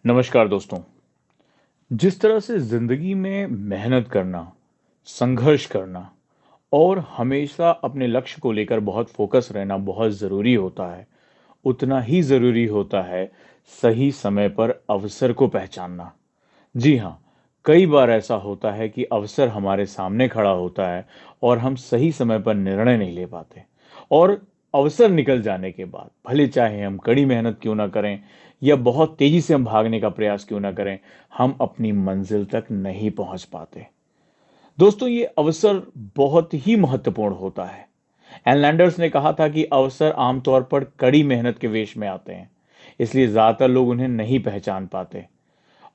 नमस्कार दोस्तों। जिस तरह से ज़िंदगी में मेहनत करना, संघर्ष करना और हमेशा अपने लक्ष्य को लेकर बहुत फ़ोकस रहना बहुत ज़रूरी होता है, उतना ही ज़रूरी होता है सही समय पर अवसर को पहचानना। जी हाँ, कई बार ऐसा होता है कि अवसर हमारे सामने खड़ा होता है और हम सही समय पर निर्णय नहीं ले पाते और अवसर निकल जाने के बाद भले चाहे हम कड़ी मेहनत क्यों ना करें या बहुत तेजी से हम भागने का प्रयास क्यों ना करें, हम अपनी मंजिल तक नहीं पहुंच पाते। दोस्तों, ये अवसर बहुत ही महत्वपूर्ण होता है। एन लैंडर्स ने कहा था कि अवसर आमतौर पर कड़ी मेहनत के वेश में आते हैं, इसलिए ज्यादातर लोग उन्हें नहीं पहचान पाते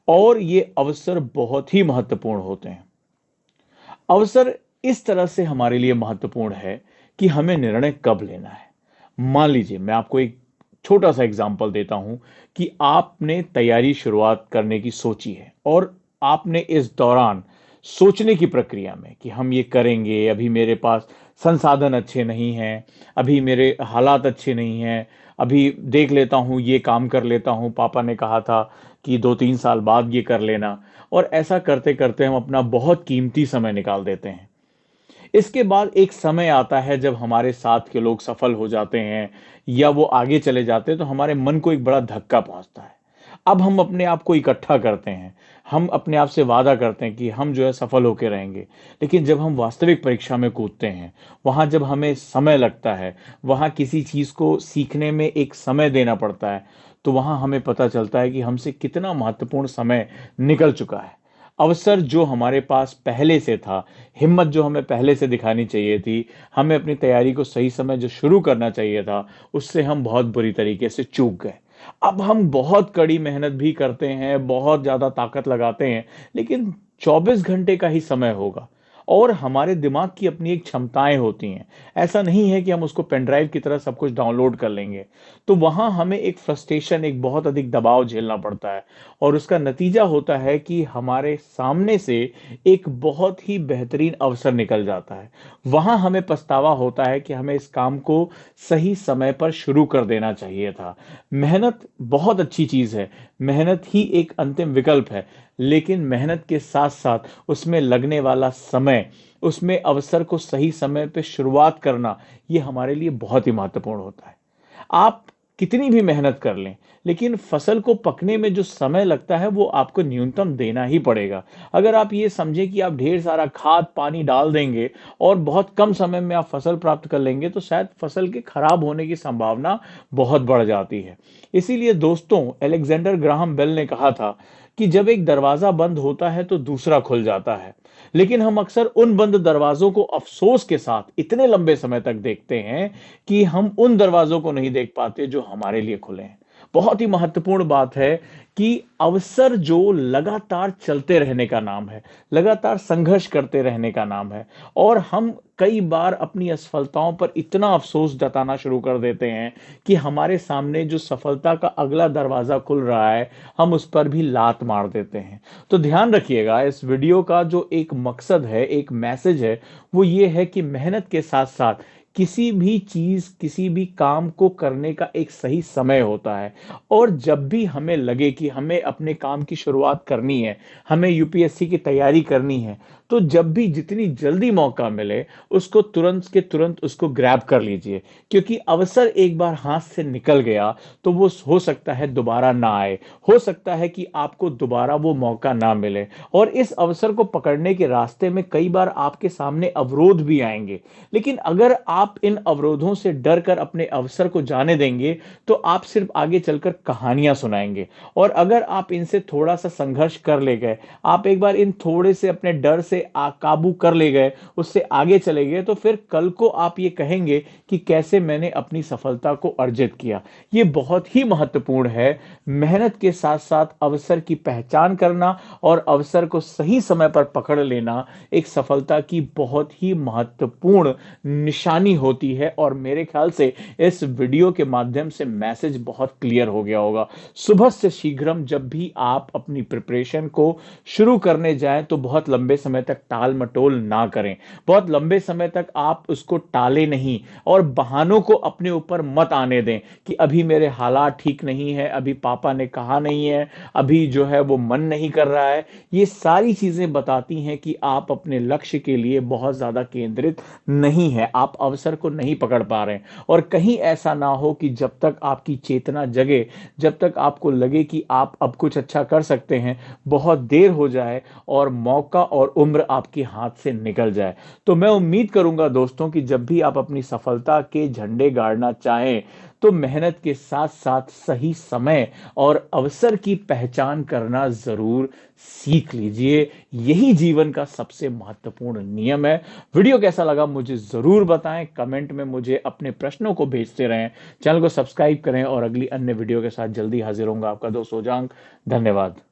और ये अवसर बहुत ही महत्वपूर्ण होते हैं। अवसर इस तरह से हमारे लिए महत्वपूर्ण है कि हमें निर्णय कब लेना है। मान लीजिए, मैं आपको एक छोटा सा एग्जांपल देता हूं कि आपने तैयारी शुरुआत करने की सोची है और आपने इस दौरान सोचने की प्रक्रिया में कि हम ये करेंगे, अभी मेरे पास संसाधन अच्छे नहीं हैं, अभी मेरे हालात अच्छे नहीं हैं, अभी देख लेता हूँ, ये काम कर लेता हूँ, पापा ने कहा था कि 2-3 साल बाद ये कर लेना। और ऐसा करते करते हम अपना बहुत कीमती समय निकाल देते हैं। इसके बाद एक समय आता है जब हमारे साथ के लोग सफल हो जाते हैं या वो आगे चले जाते हैं, तो हमारे मन को एक बड़ा धक्का पहुंचता है। अब हम अपने आप को इकट्ठा करते हैं, हम अपने आप से वादा करते हैं कि हम जो है सफल होकर रहेंगे। लेकिन जब हम वास्तविक परीक्षा में कूदते हैं, वहां जब हमें समय लगता है, वहां किसी चीज को सीखने में एक समय देना पड़ता है, तो वहां हमें पता चलता है कि हमसे कितना महत्वपूर्ण समय निकल चुका है। अवसर जो हमारे पास पहले से था, हिम्मत जो हमें पहले से दिखानी चाहिए थी, हमें अपनी तैयारी को सही समय जो शुरू करना चाहिए था, उससे हम बहुत बुरी तरीके से चूक गए। अब हम बहुत कड़ी मेहनत भी करते हैं, बहुत ज़्यादा ताकत लगाते हैं, लेकिन 24 घंटे का ही समय होगा और हमारे दिमाग की अपनी एक क्षमताएं होती हैं। ऐसा नहीं है कि हम उसको पेन ड्राइव की तरह सब कुछ डाउनलोड कर लेंगे। तो वहाँ हमें एक फ्रस्ट्रेशन, एक बहुत अधिक दबाव झेलना पड़ता है और उसका नतीजा होता है कि हमारे सामने से एक बहुत ही बेहतरीन अवसर निकल जाता है। वहाँ हमें पछतावा होता है कि हमें इस काम को सही समय पर शुरू कर देना चाहिए था। मेहनत बहुत अच्छी चीज़ है, मेहनत ही एक अंतिम विकल्प है, लेकिन मेहनत के साथ-साथ उसमें लगने वाला समय, उसमें अवसर को सही समय पे शुरुआत करना, ये हमारे लिए बहुत ही महत्वपूर्ण होता है। आप कितनी भी मेहनत कर लें, लेकिन फसल को पकने में जो समय लगता है, वो आपको न्यूनतम देना ही पड़ेगा। अगर आप ये समझें कि आप ढेर सारा खाद, पानी डाल देंगे और बहुत कम समय में आप फसल प्राप्त कर लेंगे, तो शायद फसल के खराब होने की संभावना बहुत बढ़ जाती है। इसीलिए दोस्तों, अलेक्जेंडर ग्राहम बेल ने कहा था कि जब एक दरवाज़ा बंद होता है, तो दूसरा खुल जाता है। लेकिन हम अक्सर उन बंद दरवाज़ों को अफ़सोस के साथ इतने लंबे समय तक देखते हैं कि हम उन दरवाज़ों को नहीं देख पाते जो हमारे लिए खुले हैं। बहुत ही महत्वपूर्ण बात है कि अवसर जो लगातार चलते रहने का नाम है, लगातार संघर्ष करते रहने का नाम है और हम कई बार अपनी असफलताओं पर इतना अफ़सोस जताना शुरू कर देते हैं कि हमारे सामने जो सफलता का अगला दरवाज़ा खुल रहा है, हम उस पर भी लात मार देते हैं। तो ध्यान रखिएगा, इस वीडियो का जो एक मकसद है, एक मैसेज है, वो ये है कि मेहनत के साथ-साथ किसी भी चीज़, किसी भी काम को करने का एक सही समय होता है और जब भी हमें लगे कि हमें अपने काम की शुरुआत करनी है, हमें यूपीएससी की तैयारी करनी है, तो जब भी जितनी जल्दी मौका मिले, उसको तुरंत के तुरंत उसको ग्रैब कर लीजिए, क्योंकि अवसर एक बार हाथ से निकल गया, तो वो हो सकता है दोबारा ना आए, हो सकता है कि आपको दोबारा वो मौका ना मिले और इस अवसर को पकड़ने के रास्ते में कई बार आपके सामने अवरोध भी आएँगे। लेकिन अगर आप इन अवरोधों से डर कर अपने अवसर को जाने देंगे, तो आप सिर्फ आगे चलकर कहानियां सुनाएंगे और अगर आप इनसे थोड़ा सा संघर्ष कर ले गए, आप एक बार इन थोड़े से अपने डर से काबू कर ले गए, उससे आगे चले गए, तो फिर कल को आप ये कहेंगे कि कैसे मैंने अपनी सफलता को अर्जित किया। ये बहुत ही महत्वपूर्ण है, मेहनत के साथ साथ अवसर की पहचान करना और अवसर को सही समय पर पकड़ लेना एक सफलता की बहुत ही महत्वपूर्ण निशानी होती है। और मेरे ख्याल से इस वीडियो के माध्यम से मैसेज बहुत क्लियर हो गया होगा। सुबह से शीघ्रम जब भी आप अपनी प्रिपरेशन को शुरू करने जाएं तो बहुत लंबे समय तक टाल मटोल ना करें। बहुत लंबे समय तक आप उसको टाले नहीं और बहानों को अपने ऊपर मत आने दें कि अभी मेरे हालात ठीक नहीं है, अभी पापा ने कहा नहीं है, अभी जो है वो मन नहीं कर रहा है। ये सारी चीजें बताती हैं कि आप अपने लक्ष्य के लिए बहुत ज्यादा केंद्रित नहीं है, आप अवसर को नहीं पकड़ पा रहे हैं। और कहीं ऐसा ना हो कि जब तक आपकी चेतना जगे, जब तक आपको लगे कि आप अब कुछ अच्छा कर सकते हैं, बहुत देर हो जाए और मौका और उम्र आपके हाथ से निकल जाए। तो मैं उम्मीद करूंगा दोस्तों कि जब भी आप अपनी सफलता के झंडे गाड़ना चाहें तो मेहनत के साथ साथ सही समय और अवसर की पहचान करना जरूर सीख लीजिए। यही जीवन का सबसे महत्वपूर्ण नियम है। वीडियो कैसा लगा मुझे जरूर बताएं, कमेंट में मुझे अपने प्रश्नों को भेजते रहें। चैनल को सब्सक्राइब करें और अगली अन्य वीडियो के साथ जल्दी हाजिर होऊंगा। आपका दोस्त सोजांग। धन्यवाद।